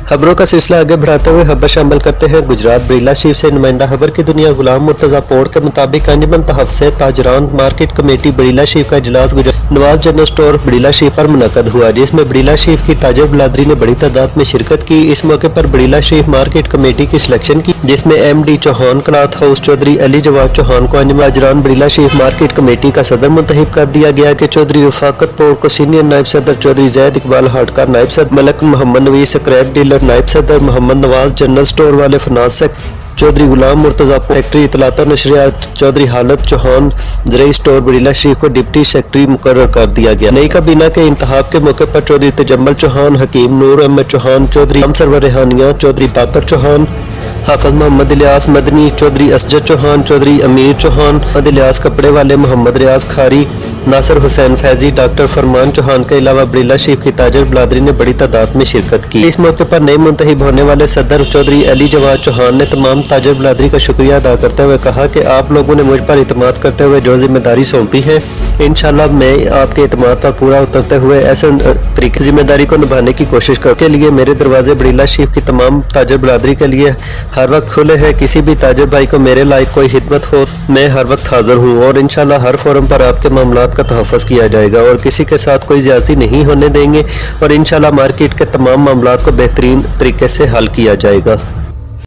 खबरों का सिलसिला आगे बढ़ाते हुए खबर शामिल करते हैं गुजरात बरीला शरीफ से नुमाइंदा खबर की दुनिया गुलाम मुर्तजा पोर्ट के मुताबिक अंजुमन तहफ्फुज़ ताजरान मार्केट कमेटी बरीला शरीफ का इजलास नवाज जनरल स्टोर बरीला शरीफ पर मुनक्कद हुआ, जिसमें बरीला शरीफ की ताजर बिरादरी ने बड़ी तादाद में शिरकत की। इस मौके पर बरीला शरीफ मार्केट कमेटी की सिलेक्शन की, जिसमें MD Chauhan cloth house Chaudhry Ali Jawad Chauhan को ताजरान बरीला शरीफ मार्केट कमेटी का सदर मुंतखब कर दिया गया कि चौधरी रफाकत पोर्ट को सीनियर नायब सदर, चौधरी जैद इकबाल हाटकार नायब सदर, मलक मोहम्मद नवीस स्क्रैप डीलर नायब सदर, मोहम्मद नवाज जनरल स्टोर वाले फनाज चौधरी गुलाम मुर्तजा सेक्रेटरी इतलात और नशरियात, चौधरी हालत चौहान ज़रई स्टोर बरीला शरीफ को डिप्टी सेक्रेटरी मुकर्रर कर दिया गया। नई काबीना के इंतखाब के मौके पर चौधरी तजम्मल चौहान, हकीम नूर अहमद चौहान, चौधरी सरवर रेहानिया, चौधरी बाबर चौहान, हाफिज मोहम्मद इलियास मदनी, चौधरी असजद चौहान, चौधरी अमीर चौहान, मोहम्मद इलियास कपड़े वाले, मोहम्मद रियाज खारी, नासिर हुसैन फैजी, डॉक्टर फरमान चौहान के अलावा बरीला शरीफ की ताजर बिरादरी ने बड़ी तादाद में शिरकत की। इस मौके पर नए मुंतखब होने वाले सदर चौधरी अली जवाद चौहान ने तमाम ताजर बिरादरी का शुक्रिया अदा करते हुए कहा कि आप लोगों ने मुझ पर इत्मीनान करते हुए जो जिम्मेदारी सौंपी है, इंशाअल्लाह मैं आपके इत्मीनान पर पूरा उतरते हुए ऐसे तरीके जिम्मेदारी को निभाने की कोशिश करके लिए मेरे दरवाजे बरीला शरीफ की तमाम ताजर बिरादरी के लिए हर वक्त खुले हैं। किसी भी ताजर भाई को मेरे लायक कोई खिदमत हो, मैं हर वक्त हाजिर हूँ और इंशाअल्लाह हर फोरम पर आपके मामलात का तहफ़्फ़ुज़ किया जाएगा और किसी के साथ कोई ज़्यादती नहीं होने देंगे और इंशाअल्लाह मार्केट के तमाम मामलात को बेहतरीन तरीके से हल किया जाएगा।